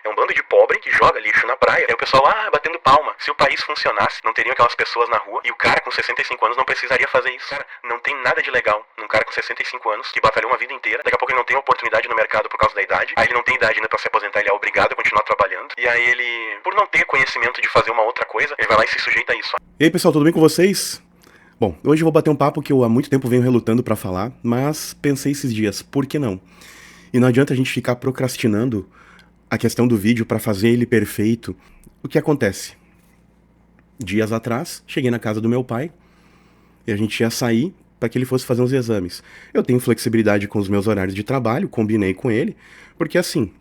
É um bando de pobre que joga lixo na praia. Aí o pessoal, batendo palma. Se o país funcionasse, não teriam aquelas pessoas na rua. E o cara com 65 anos não precisaria fazer isso. Cara, não tem nada de legal num cara com 65 anos que batalhou uma vida inteira. Daqui a pouco ele não tem oportunidade no mercado por causa da idade. Aí ele não tem idade ainda pra se aposentar, ele é obrigado a continuar trabalhando. E aí ele, por não ter conhecimento de fazer uma outra coisa, ele vai lá e se sujeita a isso. E aí, pessoal, tudo bem com vocês? Bom, hoje eu vou bater um papo que eu há muito tempo venho relutando pra falar, mas pensei esses dias, por que não? E não adianta a gente ficar procrastinando a questão do vídeo pra fazer ele perfeito. O que acontece? Dias atrás, cheguei na casa do meu pai e a gente ia sair para que ele fosse fazer uns exames. Eu tenho flexibilidade com os meus horários de trabalho, combinei com ele, porque assim,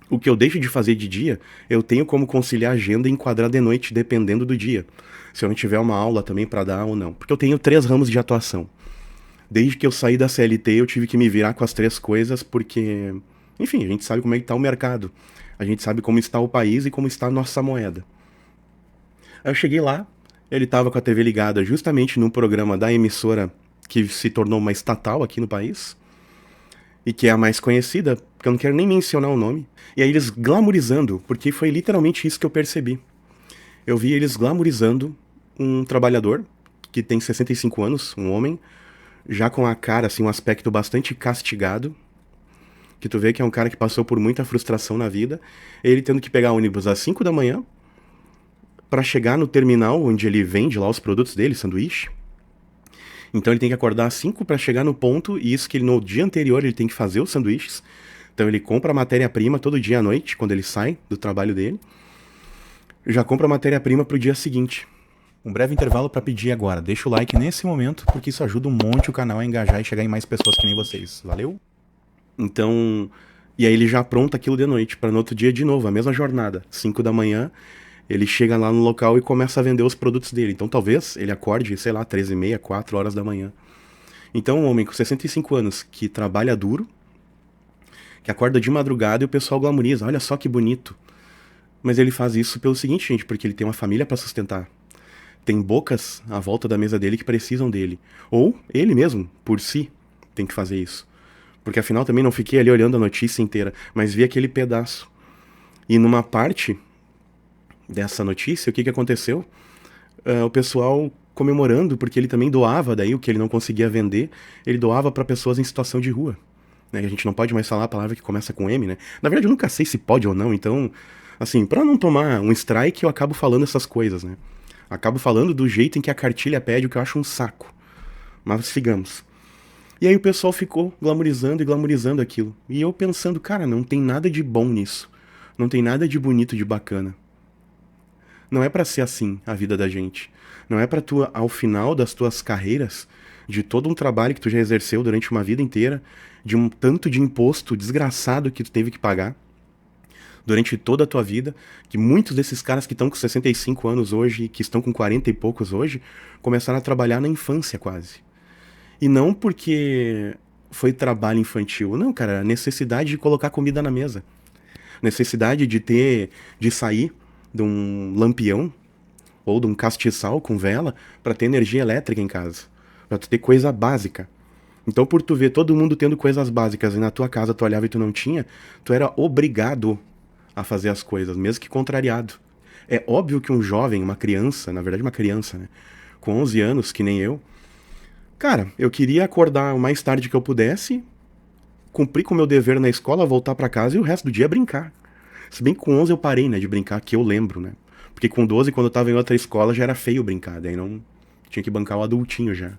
o que eu deixo de fazer de dia, eu tenho como conciliar a agenda e enquadrar de noite, dependendo do dia. Se eu não tiver uma aula também para dar ou não. Porque eu tenho 3 ramos de atuação. Desde que eu saí da CLT, eu tive que me virar com as 3 coisas, porque, enfim, a gente sabe como é que tá o mercado. A gente sabe como está o país e como está a nossa moeda. Aí eu cheguei lá, ele tava com a TV ligada justamente num programa da emissora que se tornou uma estatal aqui no país, e que é a mais conhecida, porque eu não quero nem mencionar o nome. E aí eles glamorizando, porque foi literalmente isso que eu percebi. Eu vi eles glamorizando um trabalhador que tem 65 anos, um homem, já com a cara, assim, um aspecto bastante castigado, que tu vê que é um cara que passou por muita frustração na vida, ele tendo que pegar ônibus às 5 da manhã para chegar no terminal onde ele vende lá os produtos dele, sanduíche. Então ele tem que acordar às 5 para chegar no ponto, e isso que ele, no dia anterior ele tem que fazer os sanduíches. Então ele compra a matéria-prima todo dia à noite, quando ele sai do trabalho dele. Já compra a matéria-prima pro dia seguinte. Um breve intervalo para pedir agora. Deixa o like nesse momento, porque isso ajuda um monte o canal a engajar e chegar em mais pessoas que nem vocês. Valeu? Então, e aí ele já apronta aquilo de noite, para no outro dia de novo, a mesma jornada. 5 da manhã, ele chega lá no local e começa a vender os produtos dele. Então talvez ele acorde, sei lá, 13h30, 4 horas da manhã. Então um homem com 65 anos que trabalha duro, que acorda de madrugada e o pessoal glamoriza, olha só que bonito. Mas ele faz isso pelo seguinte, gente, porque ele tem uma família para sustentar. Tem bocas à volta da mesa dele que precisam dele. Ou ele mesmo, por si, tem que fazer isso. Porque afinal também não fiquei ali olhando a notícia inteira, mas vi aquele pedaço. E numa parte dessa notícia, o que aconteceu? O pessoal comemorando, porque ele também doava daí o que ele não conseguia vender, ele doava para pessoas em situação de rua. Né? A gente não pode mais falar a palavra que começa com M, né? Na verdade eu nunca sei se pode ou não, então, assim, pra não tomar um strike eu acabo falando essas coisas, né? Acabo falando do jeito em que a cartilha pede, o que eu acho um saco. Mas sigamos. E aí o pessoal ficou glamorizando e glamorizando aquilo. E eu pensando, cara, não tem nada de bom nisso. Não tem nada de bonito, de bacana. Não é pra ser assim a vida da gente. Não é pra tu, ao final das tuas carreiras, de todo um trabalho que tu já exerceu durante uma vida inteira, de um tanto de imposto desgraçado que tu teve que pagar durante toda a tua vida, que muitos desses caras que estão com 65 anos hoje, que estão com 40 e poucos hoje, começaram a trabalhar na infância quase. E não porque foi trabalho infantil, não, cara, a necessidade de colocar comida na mesa. Necessidade de sair de um lampião ou de um castiçal com vela para ter energia elétrica em casa, para tu ter coisa básica. Então, por tu ver todo mundo tendo coisas básicas e na tua casa tu olhava e tu não tinha, tu era obrigado a fazer as coisas, mesmo que contrariado. É óbvio que um jovem, uma criança, na verdade uma criança, né, com 11 anos, que nem eu, cara, eu queria acordar o mais tarde que eu pudesse, cumprir com o meu dever na escola, voltar pra casa e o resto do dia brincar. Se bem que com 11 eu parei, né, de brincar, que eu lembro, né. Porque com 12, quando eu tava em outra escola, já era feio brincar, daí não tinha que bancar o adultinho já.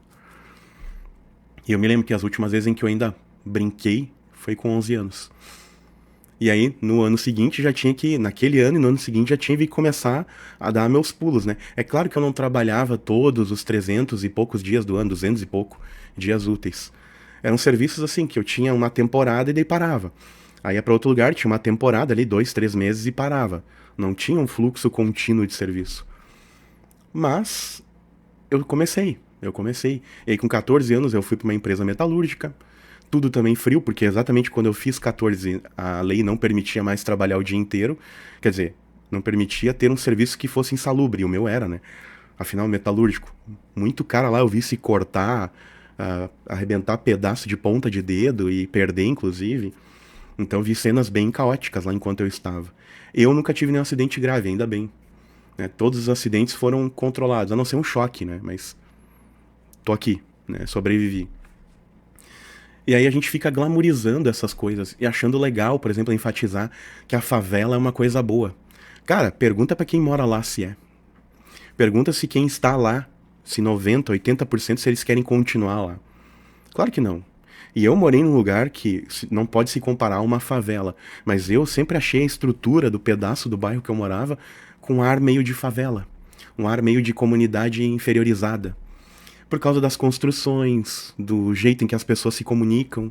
E eu me lembro que as últimas vezes em que eu ainda brinquei foi com 11 anos. E aí, no ano seguinte, já tinha que... Naquele ano e no ano seguinte, já tinha que começar a dar meus pulos, né? É claro que eu não trabalhava todos os 300 e poucos dias do ano, 200 e pouco dias úteis. Eram serviços assim, que eu tinha uma temporada e daí parava. Aí ia pra outro lugar, tinha uma temporada ali, 2, 3 meses e parava. Não tinha um fluxo contínuo de serviço. Mas eu comecei. E aí com 14 anos eu fui pra uma empresa metalúrgica. Tudo também frio, porque exatamente quando eu fiz 14, a lei não permitia mais trabalhar o dia inteiro. Quer dizer, não permitia ter um serviço que fosse insalubre, e o meu era, né? Afinal, metalúrgico. Muito cara lá eu vi se cortar, arrebentar pedaço de ponta de dedo e perder, inclusive. Então vi cenas bem caóticas lá enquanto eu estava. Eu nunca tive nenhum acidente grave, ainda bem. Né? Todos os acidentes foram controlados, a não ser um choque, né? Mas tô aqui, né? Sobrevivi. E aí a gente fica glamourizando essas coisas e achando legal, por exemplo, enfatizar que a favela é uma coisa boa. Cara, pergunta pra quem mora lá se é. Pergunta se quem está lá, se 90, 80% se eles querem continuar lá. Claro que não. E eu morei num lugar que não pode se comparar a uma favela, mas eu sempre achei a estrutura do pedaço do bairro que eu morava com um ar meio de favela, um ar meio de comunidade inferiorizada. Por causa das construções, do jeito em que as pessoas se comunicam,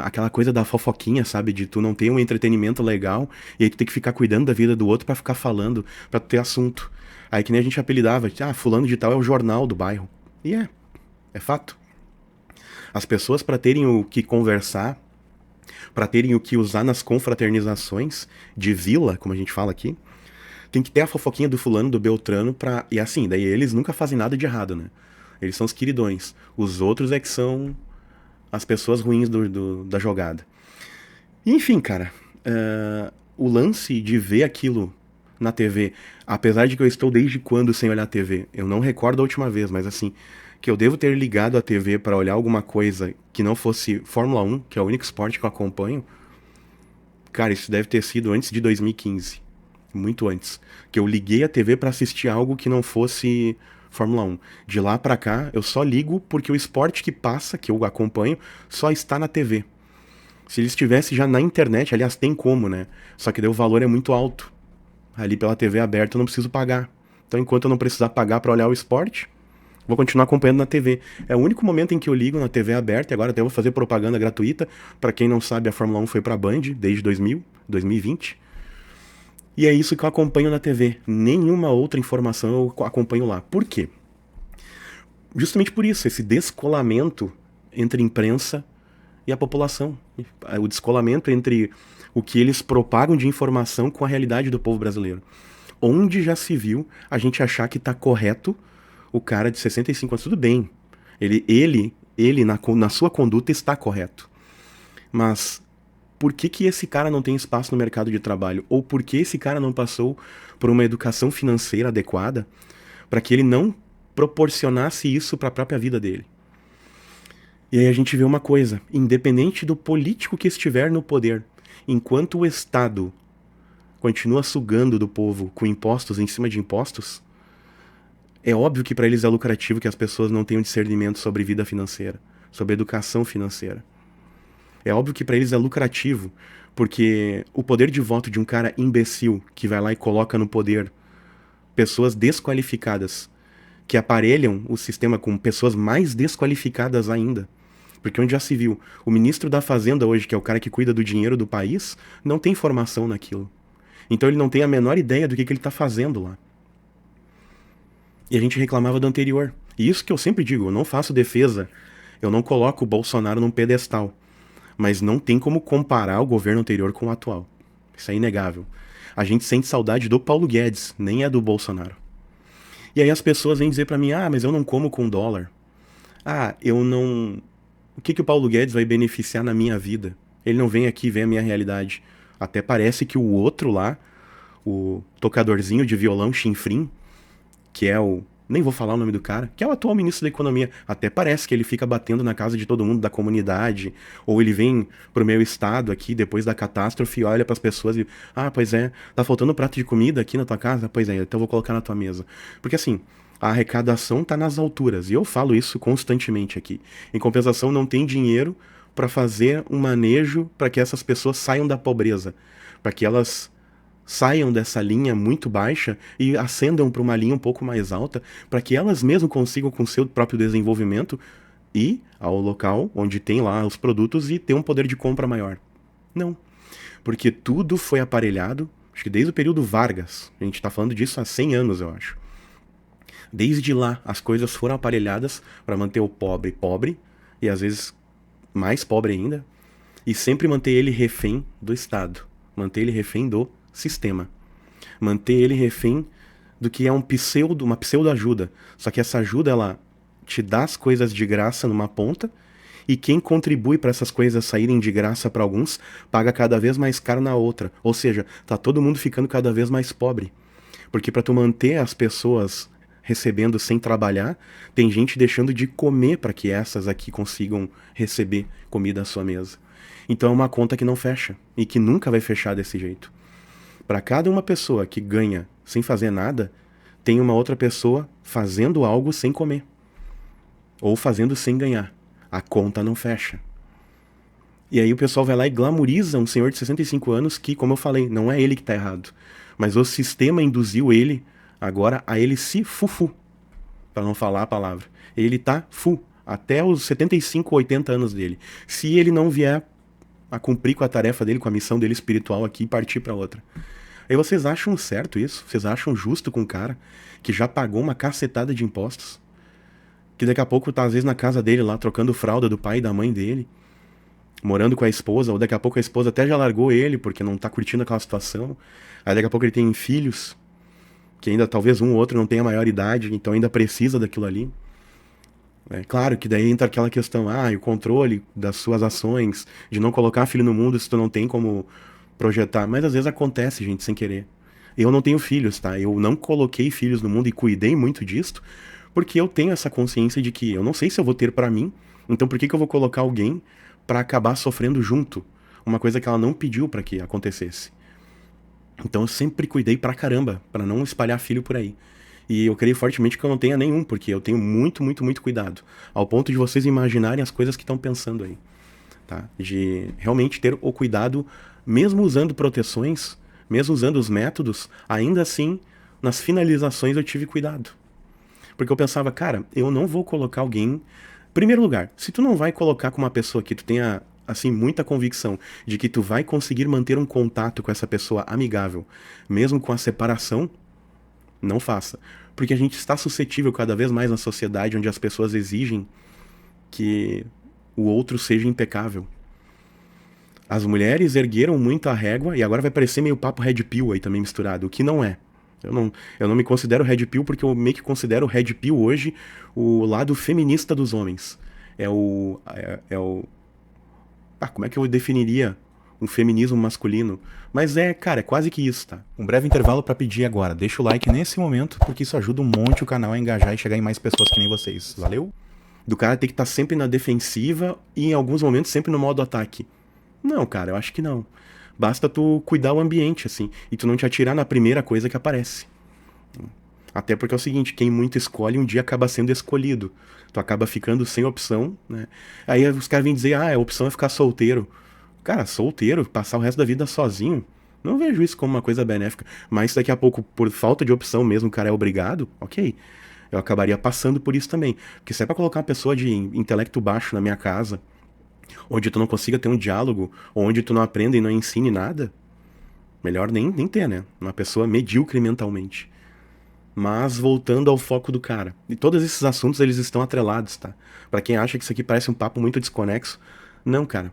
aquela coisa da fofoquinha, sabe? De tu não ter um entretenimento legal e aí tu tem que ficar cuidando da vida do outro pra ficar falando, pra tu ter assunto. Aí que nem a gente apelidava, fulano de tal é o jornal do bairro. E é fato. As pessoas, para terem o que conversar, para terem o que usar nas confraternizações de vila, como a gente fala aqui, tem que ter a fofoquinha do fulano, do beltrano, pra... E assim, daí eles nunca fazem nada de errado, né? Eles são os queridões. Os outros é que são as pessoas ruins da jogada. E, enfim, cara, o lance de ver aquilo na TV, apesar de que eu estou desde quando sem olhar a TV, eu não recordo a última vez, mas assim, que eu devo ter ligado a TV para olhar alguma coisa que não fosse Fórmula 1, que é o único esporte que eu acompanho, cara, isso deve ter sido antes de 2015. Muito antes. Que eu liguei a TV para assistir algo que não fosse Fórmula 1. De lá pra cá, eu só ligo porque o esporte que passa, que eu acompanho, só está na TV. Se ele estivesse já na internet, aliás, tem como, né? Só que daí o valor é muito alto. Ali pela TV aberta eu não preciso pagar. Então, enquanto eu não precisar pagar para olhar o esporte, vou continuar acompanhando na TV. É o único momento em que eu ligo na TV aberta, e agora até vou fazer propaganda gratuita. Para quem não sabe, a Fórmula 1 foi pra Band desde 2020. E é isso que eu acompanho na TV. Nenhuma outra informação eu acompanho lá. Por quê? Justamente por isso, esse descolamento entre imprensa e a população. O descolamento entre o que eles propagam de informação com a realidade do povo brasileiro. Onde já se viu a gente achar que tá correto o cara de 65 anos? Tudo bem. Ele na sua conduta está correto. Mas por que esse cara não tem espaço no mercado de trabalho? Ou por que esse cara não passou por uma educação financeira adequada para que ele não proporcionasse isso para a própria vida dele? E aí a gente vê uma coisa, independente do político que estiver no poder, enquanto o Estado continua sugando do povo com impostos em cima de impostos, é óbvio que para eles é lucrativo que as pessoas não tenham discernimento sobre vida financeira, sobre educação financeira. É óbvio que para eles é lucrativo, porque o poder de voto de um cara imbecil que vai lá e coloca no poder pessoas desqualificadas, que aparelham o sistema com pessoas mais desqualificadas ainda. Porque onde já se viu, o ministro da Fazenda hoje, que é o cara que cuida do dinheiro do país, não tem formação naquilo. Então ele não tem a menor ideia do que ele está fazendo lá. E a gente reclamava do anterior. E isso que eu sempre digo, eu não faço defesa, eu não coloco o Bolsonaro num pedestal. Mas não tem como comparar o governo anterior com o atual. Isso é inegável. A gente sente saudade do Paulo Guedes, nem é do Bolsonaro. E aí as pessoas vêm dizer pra mim, mas eu não como com dólar. Eu não... O que o Paulo Guedes vai beneficiar na minha vida? Ele não vem aqui ver a minha realidade. Até parece que o outro lá, o tocadorzinho de violão chinfrim, que é o... Nem vou falar o nome do cara, que é o atual ministro da Economia. Até parece que ele fica batendo na casa de todo mundo da comunidade, ou ele vem pro meu estado aqui, depois da catástrofe, e olha pras pessoas e... pois é, tá faltando um prato de comida aqui na tua casa? Pois é, então eu vou colocar na tua mesa. Porque assim, a arrecadação tá nas alturas, e eu falo isso constantemente aqui. Em compensação, não tem dinheiro para fazer um manejo para que essas pessoas saiam da pobreza, para que elas saiam dessa linha muito baixa e ascendam para uma linha um pouco mais alta, para que elas mesmas consigam com seu próprio desenvolvimento ir ao local onde tem lá os produtos e ter um poder de compra maior. Não. Porque tudo foi aparelhado, acho que desde o período Vargas, a gente está falando disso há 100 anos, eu acho. Desde lá, as coisas foram aparelhadas para manter o pobre pobre, e às vezes mais pobre ainda, e sempre manter ele refém do Estado, manter ele refém do sistema, manter ele refém do que é uma pseudo-ajuda. Só que essa ajuda, ela te dá as coisas de graça numa ponta E quem contribui para essas coisas saírem de graça para alguns, paga cada vez mais caro na outra. Ou seja, tá todo mundo ficando cada vez mais pobre. Porque para tu manter as pessoas recebendo sem trabalhar, tem gente deixando de comer para que essas aqui consigam receber comida à sua mesa. Então é uma conta que não fecha e que nunca vai fechar desse jeito. Para cada uma pessoa que ganha sem fazer nada, tem uma outra pessoa fazendo algo sem comer. Ou fazendo sem ganhar. A conta não fecha. E aí o pessoal vai lá e glamoriza um senhor de 65 anos que, como eu falei, não é ele que está errado. Mas o sistema induziu ele agora a ele se fufu. Para não falar a palavra. Ele tá fu. Até os 75, 80 anos dele. Se ele não vier a cumprir com a tarefa dele, com a missão dele espiritual aqui e partir para outra. Aí vocês acham certo isso? Vocês acham justo com um cara que já pagou uma cacetada de impostos? Que daqui a pouco tá às vezes na casa dele lá, trocando fralda do pai e da mãe dele, morando com a esposa, ou daqui a pouco a esposa até já largou ele porque não tá curtindo aquela situação. Aí daqui a pouco ele tem filhos, que ainda talvez um ou outro não tenha maior idade, então ainda precisa daquilo ali. É claro que daí entra aquela questão, o controle das suas ações, de não colocar filho no mundo se tu não tem como projetar. Mas às vezes acontece, gente, sem querer. Eu não tenho filhos, tá? Eu não coloquei filhos no mundo e cuidei muito disto, porque eu tenho essa consciência de que eu não sei se eu vou ter pra mim, então por que eu vou colocar alguém pra acabar sofrendo junto? Uma coisa que ela não pediu pra que acontecesse. Então eu sempre cuidei pra caramba, pra não espalhar filho por aí. E eu creio fortemente que eu não tenha nenhum, porque eu tenho muito, muito, muito cuidado. Ao ponto de vocês imaginarem as coisas que estão pensando aí. Tá? De realmente ter o cuidado, mesmo usando proteções, mesmo usando os métodos, ainda assim, nas finalizações eu tive cuidado. Porque eu pensava, cara, eu não vou colocar alguém... Primeiro lugar, se tu não vai colocar com uma pessoa que tu tenha, assim, muita convicção de que tu vai conseguir manter um contato com essa pessoa amigável, mesmo com a separação, não faça. Porque a gente está suscetível cada vez mais na sociedade onde as pessoas exigem que o outro seja impecável. As mulheres ergueram muito a régua e agora vai parecer meio papo red pill aí também misturado, o que não é. Eu não me considero red pill porque eu meio que considero red pill hoje o lado feminista dos homens. Como é que eu definiria um feminismo masculino? Mas cara, é quase que isso, tá? Um breve intervalo pra pedir agora. Deixa o like nesse momento, porque isso ajuda um monte o canal a engajar e chegar em mais pessoas que nem vocês. Valeu? Do cara ter que estar sempre na defensiva e em alguns momentos sempre no modo ataque. Não, cara, eu acho que não. Basta tu cuidar o ambiente, assim, e tu não te atirar na primeira coisa que aparece. Até porque é o seguinte, quem muito escolhe um dia acaba sendo escolhido. Tu acaba ficando sem opção, né? Aí os caras vêm dizer, a opção é ficar solteiro. Cara, solteiro, passar o resto da vida sozinho, não vejo isso como uma coisa benéfica. Mas daqui a pouco, por falta de opção mesmo, o cara é obrigado, ok. Eu acabaria passando por isso também. Porque se é pra colocar uma pessoa de intelecto baixo na minha casa, onde tu não consiga ter um diálogo, ou onde tu não aprenda e não ensine nada, melhor nem ter, né? Uma pessoa medíocre mentalmente. Mas voltando ao foco do cara. E todos esses assuntos, eles estão atrelados, tá? Pra quem acha que isso aqui parece um papo muito desconexo, não, cara.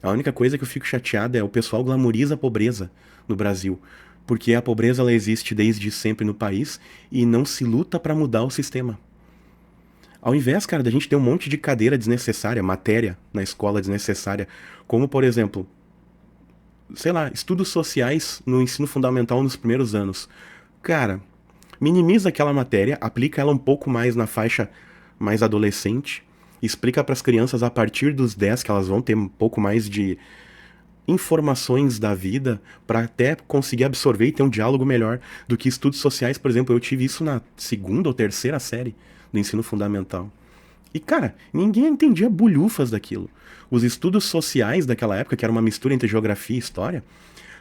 A única coisa que eu fico chateado é o pessoal glamoriza a pobreza no Brasil. Porque a pobreza, ela existe desde sempre no país e não se luta pra mudar o sistema. Ao invés, cara, da gente ter um monte de cadeira desnecessária, matéria na escola desnecessária, como, por exemplo, sei lá, estudos sociais no ensino fundamental nos primeiros anos. Cara, minimiza aquela matéria, aplica ela um pouco mais na faixa mais adolescente, explica para as crianças a partir dos 10 que elas vão ter um pouco mais de informações da vida para até conseguir absorver e ter um diálogo melhor do que estudos sociais. Por exemplo, eu tive isso na segunda ou terceira série do ensino fundamental. E, cara, ninguém entendia bulhufas daquilo. Os estudos sociais daquela época, que era uma mistura entre geografia e história,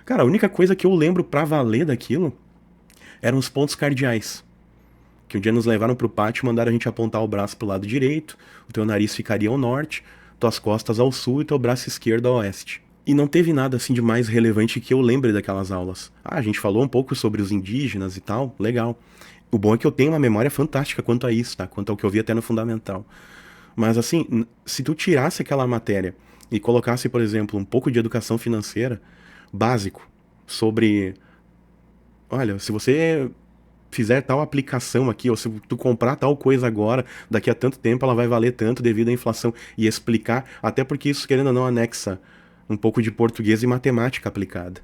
cara, a única coisa que eu lembro pra valer daquilo eram os pontos cardeais. Que um dia nos levaram pro pátio e mandaram a gente apontar o braço pro lado direito, o teu nariz ficaria ao norte, tuas costas ao sul e teu braço esquerdo ao oeste. E não teve nada assim de mais relevante que eu lembre daquelas aulas. A gente falou um pouco sobre os indígenas e tal, legal. O bom é que eu tenho uma memória fantástica quanto a isso, tá? Quanto ao que eu vi até no fundamental. Mas assim, se tu tirasse aquela matéria e colocasse, por exemplo, um pouco de educação financeira, básico, sobre... Olha, se você fizer tal aplicação aqui, ou se tu comprar tal coisa agora, daqui a tanto tempo ela vai valer tanto devido à inflação, e explicar, até porque isso, querendo ou não, anexa um pouco de português e matemática aplicada.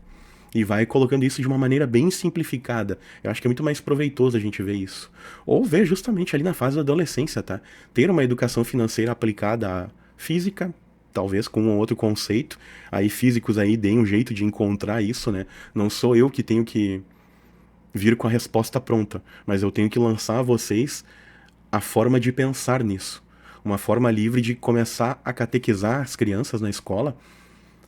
E vai colocando isso de uma maneira bem simplificada. Eu acho que é muito mais proveitoso a gente ver isso. Ou ver justamente ali na fase da adolescência, tá? Ter uma educação financeira aplicada à física, talvez com um outro conceito. Aí físicos aí deem um jeito de encontrar isso, né? Não sou eu que tenho que vir com a resposta pronta, mas eu tenho que lançar a vocês a forma de pensar nisso. Uma forma livre de começar a catequizar as crianças na escola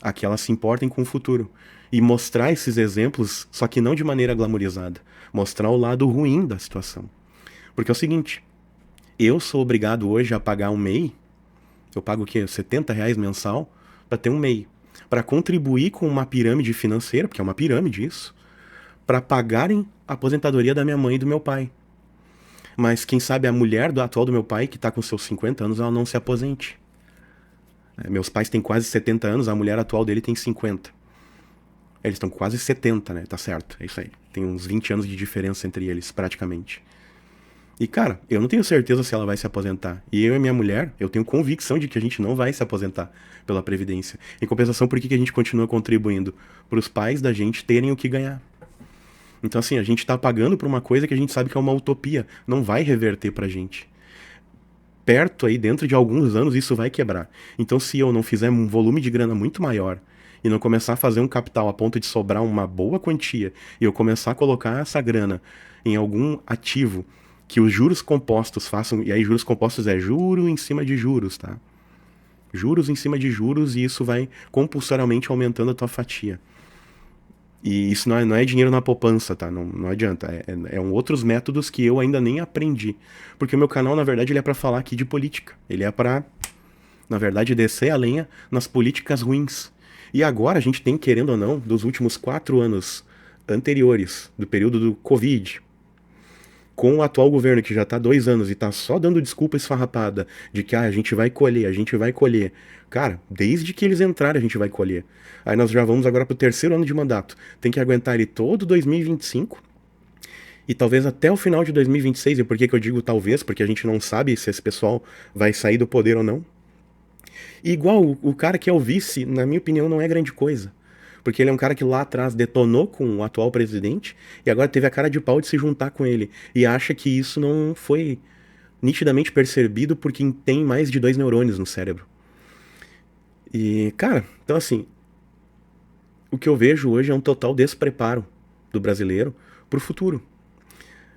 a que elas se importem com o futuro. E mostrar esses exemplos, só que não de maneira glamorizada. Mostrar o lado ruim da situação. Porque é o seguinte, eu sou obrigado hoje a pagar um MEI, eu pago o quê? R$70 mensal para ter um MEI. Para contribuir com uma pirâmide financeira, porque é uma pirâmide isso, para pagarem a aposentadoria da minha mãe e do meu pai. Mas quem sabe a mulher do atual do meu pai, que está com seus 50 anos, ela não se aposente. Meus pais têm quase 70 anos, a mulher atual dele tem 50. Eles estão quase 70, né? Tá certo, é isso aí. Tem uns 20 anos de diferença entre eles, praticamente. E, cara, eu não tenho certeza se ela vai se aposentar. E eu e minha mulher, eu tenho convicção de que a gente não vai se aposentar pela Previdência. Em compensação, por que a gente continua contribuindo? Para os pais da gente terem o que ganhar. Então, assim, a gente tá pagando por uma coisa que a gente sabe que é uma utopia. Não vai reverter pra gente. Perto aí, dentro de alguns anos, isso vai quebrar. Então, se eu não fizer um volume de grana muito maior e não começar a fazer um capital a ponto de sobrar uma boa quantia e eu começar a colocar essa grana em algum ativo que os juros compostos façam, e aí juros compostos é juro em cima de juros, tá? Juros em cima de juros, e isso vai compulsoriamente aumentando a tua fatia. E isso não é dinheiro na poupança, tá? Não adianta. É outros métodos que eu ainda nem aprendi. Porque o meu canal, na verdade, ele é pra falar aqui de política. Ele é pra, na verdade, descer a lenha nas políticas ruins. E agora a gente tem, querendo ou não, dos últimos 4 anos anteriores, do período do Covid, com o atual governo que já está há 2 anos e está só dando desculpa esfarrapada de que a gente vai colher, a gente vai colher. Cara, desde que eles entraram a gente vai colher. Aí nós já vamos agora para o 3º ano de mandato. Tem que aguentar ele todo 2025 e talvez até o final de 2026. E por que eu digo talvez? Porque a gente não sabe se esse pessoal vai sair do poder ou não. E igual o cara que é o vice, na minha opinião, não é grande coisa. Porque ele é um cara que lá atrás detonou com o atual presidente e agora teve a cara de pau de se juntar com ele. E acha que isso não foi nitidamente percebido por quem tem mais de 2 neurônios no cérebro. E, cara, então assim, o que eu vejo hoje é um total despreparo do brasileiro pro futuro.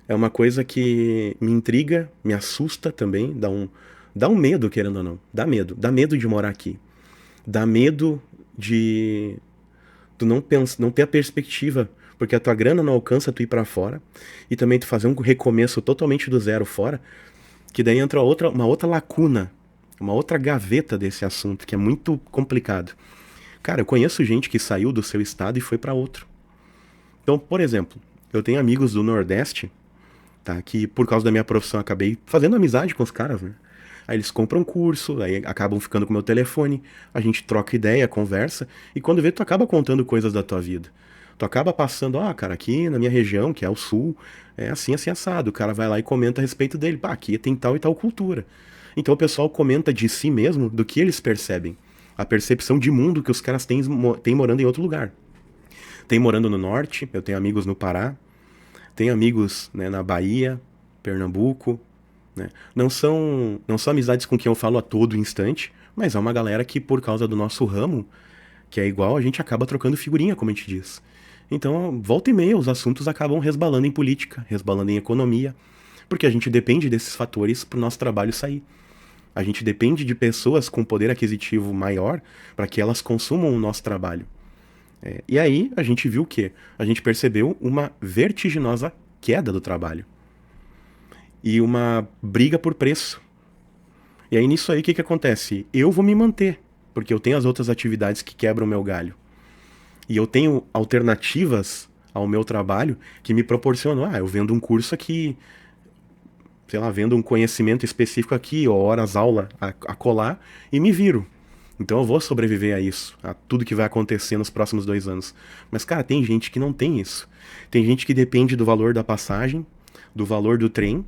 É uma coisa que me intriga, me assusta também, dá um medo, querendo ou não. Dá medo de morar aqui. Dá medo de tu não ter a perspectiva, porque a tua grana não alcança tu ir pra fora, e também tu fazer um recomeço totalmente do zero fora, que daí entra uma outra lacuna, uma outra gaveta desse assunto, que é muito complicado. Cara, eu conheço gente que saiu do seu estado e foi pra outro. Então, por exemplo, eu tenho amigos do Nordeste, tá, que por causa da minha profissão acabei fazendo amizade com os caras, né? Aí eles compram curso, aí acabam ficando com o meu telefone, a gente troca ideia, conversa, e quando vê, tu acaba contando coisas da tua vida. Tu acaba passando, cara, aqui na minha região, que é o sul, é assim, assim, assado. O cara vai lá e comenta a respeito dele. Pá, aqui tem tal e tal cultura. Então o pessoal comenta de si mesmo do que eles percebem. A percepção de mundo que os caras têm morando em outro lugar. Tem morando no norte, eu tenho amigos no Pará, tenho amigos, né, na Bahia, Pernambuco, né? Não são amizades com quem eu falo a todo instante, mas é uma galera que, por causa do nosso ramo, que é igual, a gente acaba trocando figurinha, como a gente diz. Então, volta e meia, os assuntos acabam resbalando em política, resbalando em economia, porque a gente depende desses fatores para o nosso trabalho sair. A gente depende de pessoas com poder aquisitivo maior para que elas consumam o nosso trabalho. E aí, a gente viu o quê? A gente percebeu uma vertiginosa queda do trabalho. E uma briga por preço. E aí nisso aí o que acontece? Eu vou me manter, porque eu tenho as outras atividades que quebram o meu galho. E eu tenho alternativas ao meu trabalho que me proporcionam, eu vendo um curso aqui, sei lá, vendo um conhecimento específico aqui, ou horas aula a colar, e me viro. Então eu vou sobreviver a isso, a tudo que vai acontecer nos próximos 2 anos. Mas, cara, tem gente que não tem isso. Tem gente que depende do valor da passagem, do valor do trem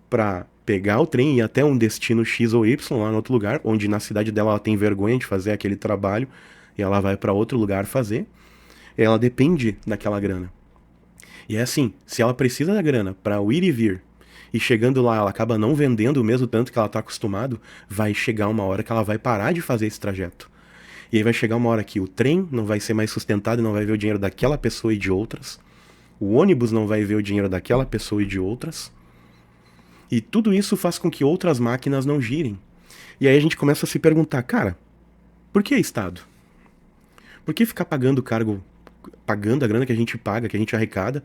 para pegar o trem e ir até um destino X ou Y lá no outro lugar, onde na cidade dela ela tem vergonha de fazer aquele trabalho e ela vai para outro lugar fazer. Ela depende daquela grana. E é assim, se ela precisa da grana para o ir e vir, e chegando lá ela acaba não vendendo o mesmo tanto que ela está acostumado, vai chegar uma hora que ela vai parar de fazer esse trajeto. E aí vai chegar uma hora que o trem não vai ser mais sustentado e não vai ver o dinheiro daquela pessoa e de outras. O ônibus não vai ver o dinheiro daquela pessoa e de outras. E tudo isso faz com que outras máquinas não girem. E aí a gente começa a se perguntar, cara, por que Estado? Por que ficar pagando pagando a grana que a gente paga, que a gente arrecada,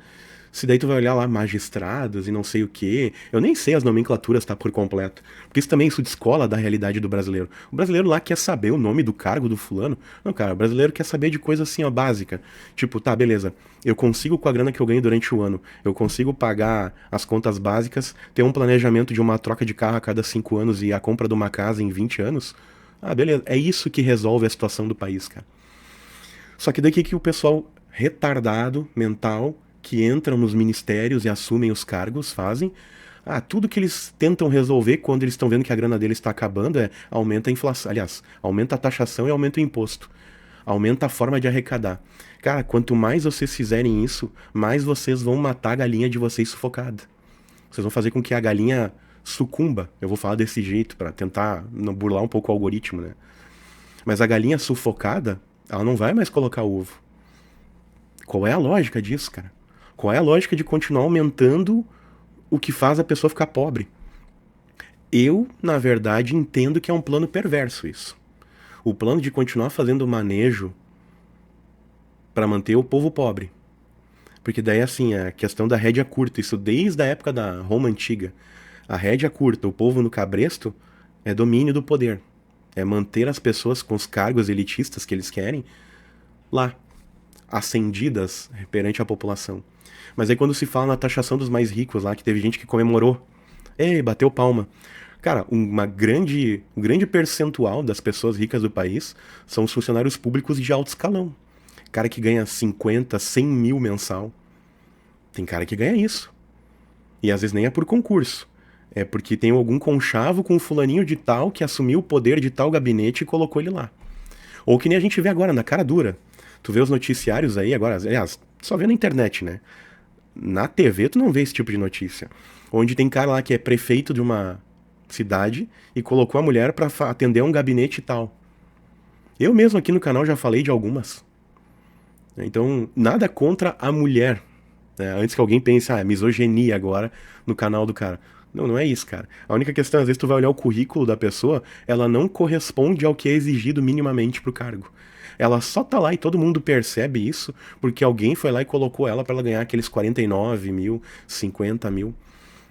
se daí tu vai olhar lá magistrados e não sei o quê. Eu nem sei as nomenclaturas, tá, por completo. Porque isso descola da realidade do brasileiro. O brasileiro lá quer saber o nome do cargo do fulano. Não, cara, o brasileiro quer saber de coisa assim, ó, básica. Tipo, tá, beleza, eu consigo com a grana que eu ganho durante o ano, eu consigo pagar as contas básicas, ter um planejamento de uma troca de carro a cada 5 anos e a compra de uma casa em 20 anos. Ah, beleza, é isso que resolve a situação do país, cara. Só que daqui que o pessoal retardado, mental, que entram nos ministérios e assumem os cargos, fazem. Tudo que eles tentam resolver quando eles estão vendo que a grana deles está acabando aumenta a inflação. Aliás, aumenta a taxação e aumenta o imposto. Aumenta a forma de arrecadar. Cara, quanto mais vocês fizerem isso, mais vocês vão matar a galinha de vocês sufocada. Vocês vão fazer com que a galinha sucumba. Eu vou falar desse jeito para tentar burlar um pouco o algoritmo, né? Mas a galinha sufocada, ela não vai mais colocar ovo. Qual é a lógica disso, cara? Qual é a lógica de continuar aumentando o que faz a pessoa ficar pobre? Eu, na verdade, entendo que é um plano perverso isso. O plano de continuar fazendo manejo para manter o povo pobre. Porque daí, assim, a questão da rédea curta, isso desde a época da Roma Antiga. A rédea curta, o povo no cabresto, é domínio do poder. É manter as pessoas com os cargos elitistas que eles querem lá, ascendidas perante a população. Mas aí quando se fala na taxação dos mais ricos lá, que teve gente que comemorou, bateu palma. Cara, um grande percentual das pessoas ricas do país são os funcionários públicos de alto escalão. Cara que ganha 50, 100 mil mensal. Tem cara que ganha isso. E às vezes nem é por concurso. É porque tem algum conchavo com um fulaninho de tal que assumiu o poder de tal gabinete e colocou ele lá. Ou que nem a gente vê agora, na cara dura. Tu vê os noticiários aí agora, aliás, só vê na internet, né? Na TV tu não vê esse tipo de notícia. Onde tem cara lá que é prefeito de uma cidade e colocou a mulher pra atender um gabinete e tal. Eu mesmo aqui no canal já falei de algumas. Então, nada contra a mulher. Né? Antes que alguém pense, misoginia agora no canal do cara. Não, não é isso, cara. A única questão, às vezes tu vai olhar o currículo da pessoa, ela não corresponde ao que é exigido minimamente pro cargo. Ela só tá lá e todo mundo percebe isso porque alguém foi lá e colocou ela pra ela ganhar aqueles 49 mil, 50 mil.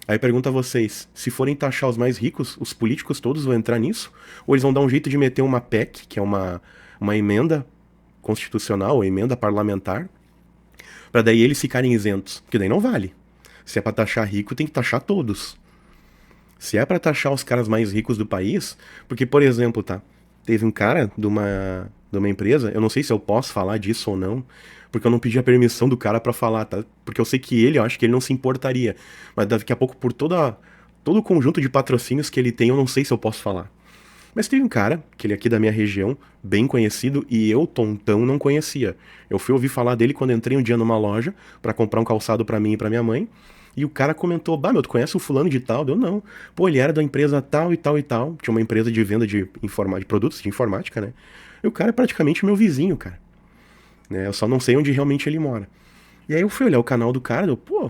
Aí pergunto a vocês, se forem taxar os mais ricos, os políticos todos vão entrar nisso? Ou eles vão dar um jeito de meter uma PEC, que é uma emenda constitucional, ou emenda parlamentar, pra daí eles ficarem isentos? Porque daí não vale. Se é pra taxar rico, tem que taxar todos. Se é pra taxar os caras mais ricos do país, porque, por exemplo, teve um cara de uma empresa, eu não sei se eu posso falar disso ou não, porque eu não pedi a permissão do cara pra falar, tá? Porque eu sei que eu acho que ele não se importaria. Mas daqui a pouco, por todo o conjunto de patrocínios que ele tem, eu não sei se eu posso falar. Mas teve um cara, que ele é aqui da minha região, bem conhecido, e eu, tontão, não conhecia. Eu fui ouvir falar dele quando entrei um dia numa loja pra comprar um calçado pra mim e pra minha mãe, e o cara comentou, tu conhece o fulano de tal? Eu não. Pô, ele era da empresa tal e tal e tal. Tinha uma empresa de venda de produtos de informática, né? E o cara é praticamente meu vizinho, cara. Né? Eu só não sei onde realmente ele mora. E aí eu fui olhar o canal do cara,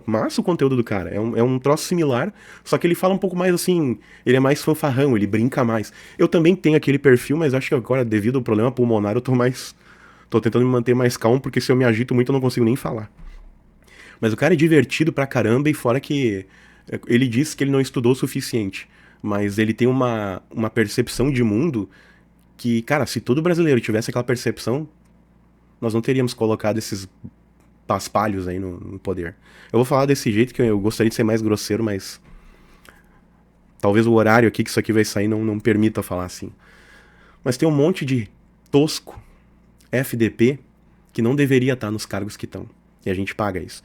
massa o conteúdo do cara. É um troço similar, só que ele fala um pouco mais assim, ele é mais fanfarrão, ele brinca mais. Eu também tenho aquele perfil, mas acho que agora, devido ao problema pulmonar, eu tô tentando me manter mais calmo, porque se eu me agito muito eu não consigo nem falar. Mas o cara é divertido pra caramba, e fora que ele diz que ele não estudou o suficiente, mas ele tem uma percepção de mundo que, cara, se todo brasileiro tivesse aquela percepção, nós não teríamos colocado esses paspalhos aí no poder. Eu vou falar desse jeito, que eu gostaria de ser mais grosseiro, mas talvez o horário aqui que isso aqui vai sair não permita falar assim. Mas tem um monte de tosco FDP que não deveria estar nos cargos que estão. E a gente paga isso.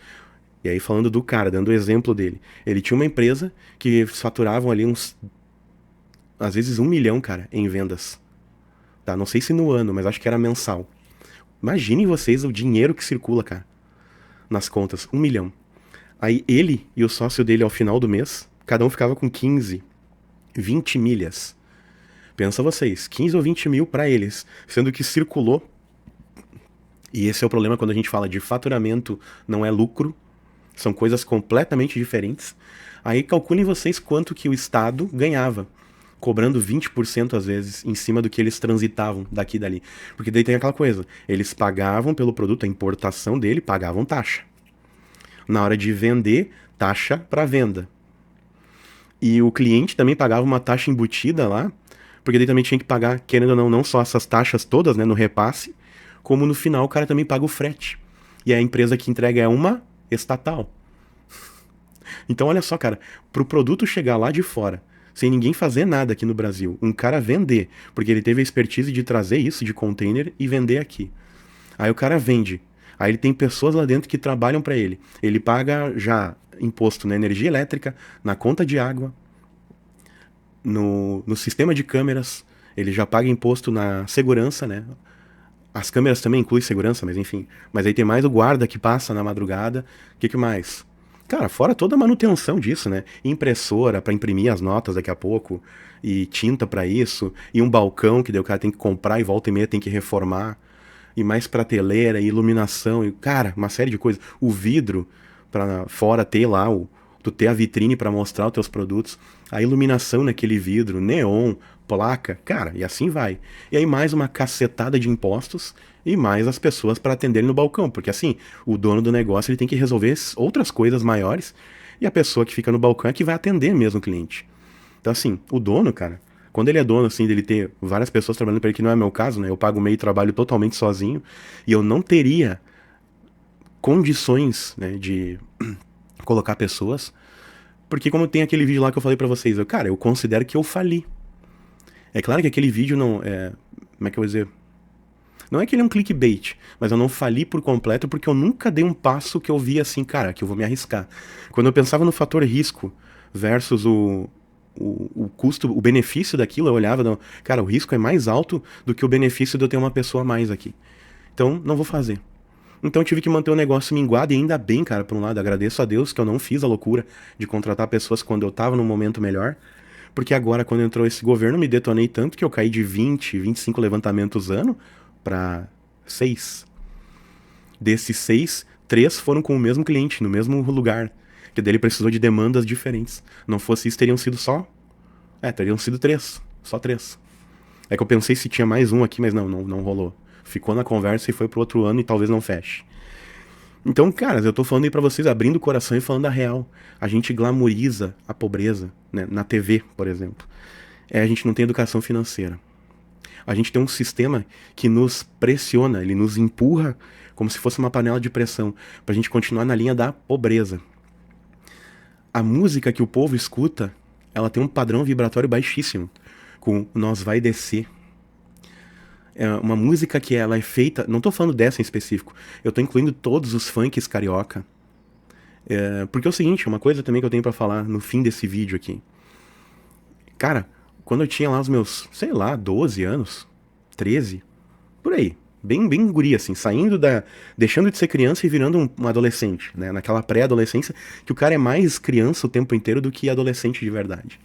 E aí falando do cara, dando o exemplo dele. Ele tinha uma empresa que faturavam ali uns, às vezes 1 milhão, cara, em vendas. Tá, não sei se no ano, mas acho que era mensal. Imaginem vocês o dinheiro que circula, cara, nas contas, 1 milhão. Aí ele e o sócio dele ao final do mês, cada um ficava com 15, 20 milhas. Pensa vocês, 15 ou 20 mil pra eles, sendo que circulou. E esse é o problema quando a gente fala de faturamento, não é lucro, são coisas completamente diferentes. Aí calculem vocês quanto que o Estado ganhava, cobrando 20% às vezes em cima do que eles transitavam daqui e dali. Porque daí tem aquela coisa, eles pagavam pelo produto, a importação dele, pagavam taxa. Na hora de vender, taxa para venda. E o cliente também pagava uma taxa embutida lá, porque daí também tinha que pagar, querendo ou não, não só essas taxas todas, né, no repasse, como no final o cara também paga o frete. E a empresa que entrega é uma estatal. Então olha só, cara, pro produto chegar lá de fora, sem ninguém fazer nada aqui no Brasil, um cara vender, porque ele teve a expertise de trazer isso de container e vender aqui. Aí o cara vende. Aí ele tem pessoas lá dentro que trabalham para ele. Ele paga já imposto na energia elétrica, na conta de água, no sistema de câmeras, ele já paga imposto na segurança, né? As câmeras também incluem segurança, mas enfim. Mas aí tem mais o guarda que passa na madrugada. O que mais? Cara, fora toda a manutenção disso, né? Impressora para imprimir as notas daqui a pouco, e tinta para isso, e um balcão que daí o cara tem que comprar e volta e meia tem que reformar, e mais prateleira, e iluminação, e cara, uma série de coisas. O vidro para fora ter lá tu ter a vitrine para mostrar os teus produtos, a iluminação naquele vidro, neon, placa, cara, e assim vai. E aí mais uma cacetada de impostos e mais as pessoas para atenderem no balcão, porque assim, o dono do negócio ele tem que resolver outras coisas maiores e a pessoa que fica no balcão é que vai atender mesmo o cliente. Então assim, o dono, cara, quando ele é dono assim, dele ter várias pessoas trabalhando para ele, que não é meu caso, né? Eu pago meio trabalho totalmente sozinho e eu não teria condições, né, de colocar pessoas, porque como tem aquele vídeo lá que eu falei pra vocês, cara, eu considero que eu fali. É claro que aquele vídeo não é, como é que eu vou dizer? Não é que ele é um clickbait, mas eu não fali por completo porque eu nunca dei um passo que eu vi assim, cara, que eu vou me arriscar. Quando eu pensava no fator risco versus o custo, o benefício daquilo, eu olhava, não, cara, o risco é mais alto do que o benefício de eu ter uma pessoa a mais aqui. Então, não vou fazer. Então eu tive que manter o negócio minguado e ainda bem, cara, por um lado, agradeço a Deus que eu não fiz a loucura de contratar pessoas quando eu tava num momento melhor, porque agora quando entrou esse governo me detonei tanto que eu caí de 20, 25 levantamentos ano para 6. Desses 6, 3 foram com o mesmo cliente, no mesmo lugar, que dele precisou de demandas diferentes. Não fosse isso, teriam sido só... teriam sido 3, só 3. É que eu pensei se tinha mais um aqui, mas não rolou. Ficou na conversa e foi pro outro ano e talvez não feche. Então, cara, eu tô falando aí pra vocês, abrindo o coração e falando a real. A gente glamoriza a pobreza, né? Na TV, por exemplo. A gente não tem educação financeira. A gente tem um sistema que nos pressiona, ele nos empurra como se fosse uma panela de pressão, pra gente continuar na linha da pobreza. A música que o povo escuta, ela tem um padrão vibratório baixíssimo, com Nós Vai Descer. É uma música que ela é feita... Não tô falando dessa em específico. Eu tô incluindo todos os funks carioca. Porque é o seguinte, uma coisa também que eu tenho pra falar no fim desse vídeo aqui. Cara, quando eu tinha lá os meus, sei lá, 12 anos, 13, por aí, bem guri, assim, deixando de ser criança e virando um adolescente, né? Naquela pré-adolescência, que o cara é mais criança o tempo inteiro do que adolescente de verdade.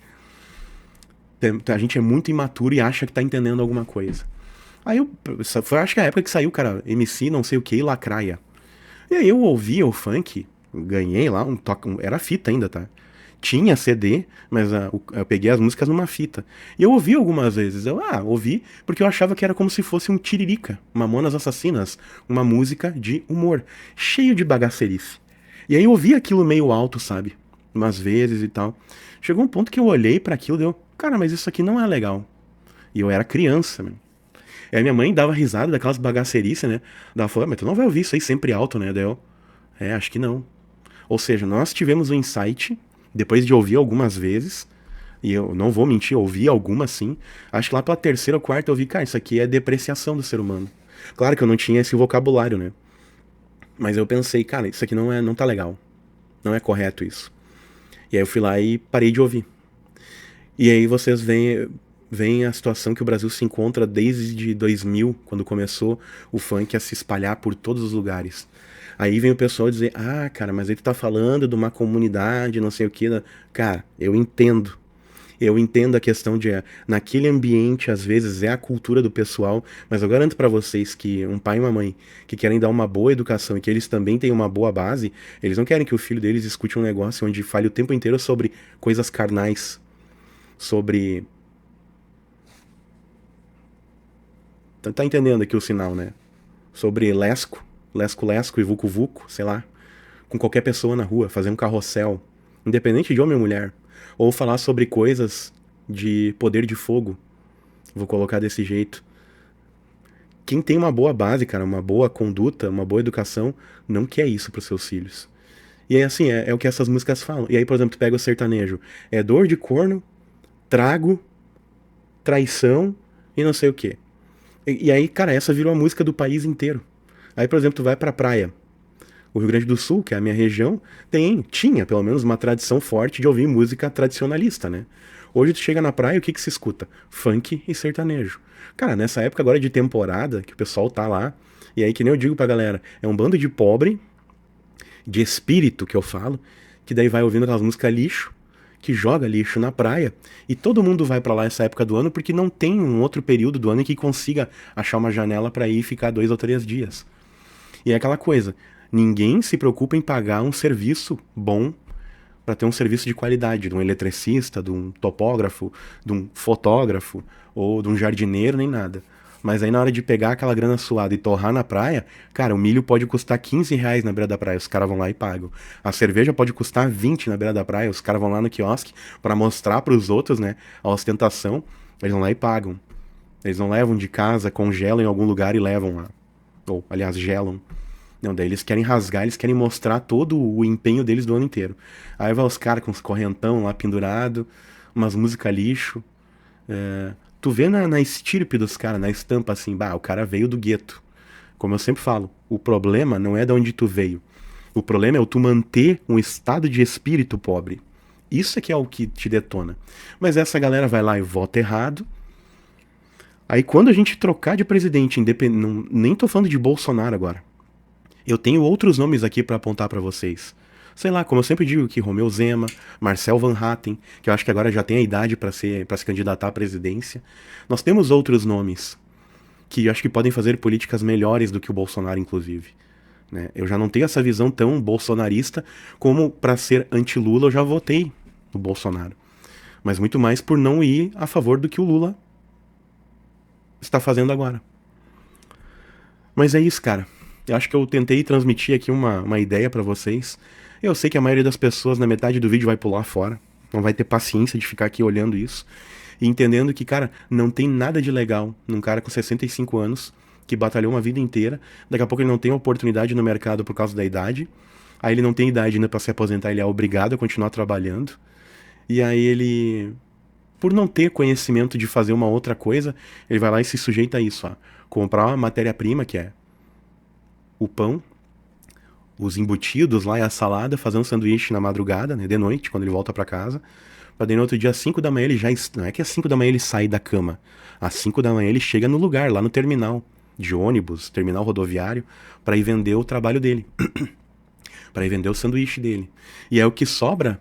A gente é muito imaturo e acha que tá entendendo alguma coisa. Aí foi acho que a época que saiu, cara, MC não sei o que, Lacraia. E aí eu ouvia o funk, ganhei lá um toque, era fita ainda, tá? Tinha CD, mas eu peguei as músicas numa fita. E eu ouvi algumas vezes, ouvi porque eu achava que era como se fosse um Tiririca, Mamonas Assassinas, uma música de humor, cheio de bagacerice. E aí eu ouvi aquilo meio alto, sabe? Umas vezes e tal. Chegou um ponto que eu olhei pra aquilo e deu, cara, mas isso aqui não é legal. E eu era criança, meu. E aí minha mãe dava risada daquelas bagacerices, né? Ela falou, mas tu não vai ouvir isso aí sempre alto, né? Daí eu, acho que não. Ou seja, nós tivemos um insight, depois de ouvir algumas vezes, e eu não vou mentir, ouvi algumas sim, acho que lá pela terceira ou quarta eu vi, cara, isso aqui é depreciação do ser humano. Claro que eu não tinha esse vocabulário, né? Mas eu pensei, cara, isso aqui não tá legal. Não é correto isso. E aí eu fui lá e parei de ouvir. E aí vocês veem a situação que o Brasil se encontra desde 2000, quando começou o funk a se espalhar por todos os lugares. Aí vem o pessoal dizer, ah, cara, mas aí tu tá falando de uma comunidade, não sei o que. Cara, eu entendo. Eu entendo a questão de, naquele ambiente, às vezes, é a cultura do pessoal, mas eu garanto pra vocês que um pai e uma mãe que querem dar uma boa educação e que eles também têm uma boa base, eles não querem que o filho deles escute um negócio onde fale o tempo inteiro sobre coisas carnais, sobre... Tá entendendo aqui o sinal, né? Sobre lesco e vucu-vucu, sei lá, com qualquer pessoa na rua, fazer um carrossel, independente de homem ou mulher. Ou falar sobre coisas de poder de fogo. Vou colocar desse jeito. Quem tem uma boa base, cara, uma boa conduta, uma boa educação, não quer isso pros seus filhos. E aí, assim, é o que essas músicas falam. E aí, por exemplo, tu pega o sertanejo. É dor de corno, trago, traição e não sei o quê. E aí, cara, essa virou a música do país inteiro. Aí, por exemplo, tu vai pra praia. O Rio Grande do Sul, que é a minha região, tinha pelo menos uma tradição forte de ouvir música tradicionalista, né? Hoje tu chega na praia, o que se escuta? Funk e sertanejo. Cara, nessa época agora de temporada, que o pessoal tá lá, e aí que nem eu digo pra galera, é um bando de pobre, de espírito que eu falo, que daí vai ouvindo aquelas músicas lixo, que joga lixo na praia, e todo mundo vai pra lá essa época do ano porque não tem um outro período do ano em que consiga achar uma janela pra ir e ficar 2 ou 3 dias. E é aquela coisa, ninguém se preocupa em pagar um serviço bom para ter um serviço de qualidade, de um eletricista, de um topógrafo, de um fotógrafo, ou de um jardineiro, nem nada. Mas aí na hora de pegar aquela grana suada e torrar na praia, cara, o milho pode custar 15 reais na beira da praia, os caras vão lá e pagam. A cerveja pode custar 20 na beira da praia, os caras vão lá no quiosque para mostrar para os outros, né, a ostentação, eles vão lá e pagam. Eles não levam de casa, congelam em algum lugar e levam lá. Ou, aliás, gelam. Não, daí eles querem rasgar, eles querem mostrar todo o empenho deles do ano inteiro. Aí vai os caras com os correntão lá pendurado, umas músicas lixo. Tu vê na estirpe dos caras, na estampa assim, o cara veio do gueto. Como eu sempre falo, o problema não é de onde tu veio. O problema é tu manter um estado de espírito pobre. Isso é que é o que te detona. Mas essa galera vai lá e vota errado. Aí quando a gente trocar de presidente, nem tô falando de Bolsonaro agora. Eu tenho outros nomes aqui pra apontar pra vocês. Sei lá, como eu sempre digo aqui, Romeu Zema, Marcel Van Hatten, que eu acho que agora já tem a idade pra se candidatar à presidência. Nós temos outros nomes que eu acho que podem fazer políticas melhores do que o Bolsonaro, inclusive. Né? Eu já não tenho essa visão tão bolsonarista como pra ser anti-Lula eu já votei no Bolsonaro. Mas muito mais por não ir a favor do que o Lula está fazendo agora. Mas é isso, cara. Eu acho que eu tentei transmitir aqui uma ideia pra vocês. Eu sei que a maioria das pessoas na metade do vídeo vai pular fora. Não vai ter paciência de ficar aqui olhando isso. E entendendo que, cara, não tem nada de legal num cara com 65 anos que batalhou uma vida inteira. Daqui a pouco ele não tem oportunidade no mercado por causa da idade. Aí ele não tem idade ainda pra se aposentar, ele é obrigado a continuar trabalhando. E aí ele, por não ter conhecimento de fazer uma outra coisa, ele vai lá e se sujeita a isso, ó. Comprar uma matéria-prima, que é o pão, os embutidos lá e a salada, fazer um sanduíche na madrugada, né, de noite, quando ele volta pra casa, pra daí no outro dia, às 5 da manhã, ele já... Não é que às 5 da manhã ele sai da cama. Às 5 da manhã ele chega no lugar, lá no terminal de ônibus, terminal rodoviário, pra ir vender o trabalho dele. Pra ir vender o sanduíche dele. E é o que sobra,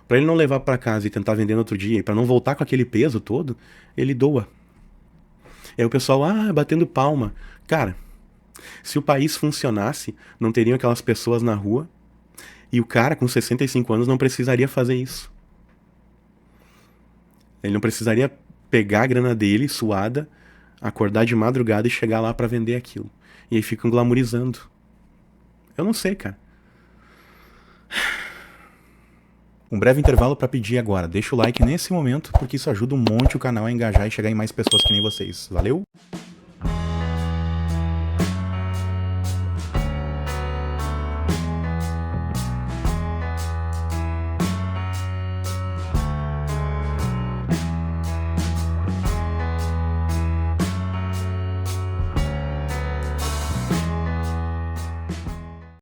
pra ele não levar pra casa e tentar vender no outro dia, e pra não voltar com aquele peso todo, ele doa. E aí o pessoal, batendo palma. Cara, se o país funcionasse, não teriam aquelas pessoas na rua, e o cara com 65 anos não precisaria fazer isso. Ele não precisaria pegar a grana dele, suada, acordar de madrugada e chegar lá pra vender aquilo. E aí ficam glamourizando. Eu não sei, cara. Um breve intervalo pra pedir agora. Deixa o like nesse momento, porque isso ajuda um monte o canal a engajar e chegar em mais pessoas que nem vocês. Valeu?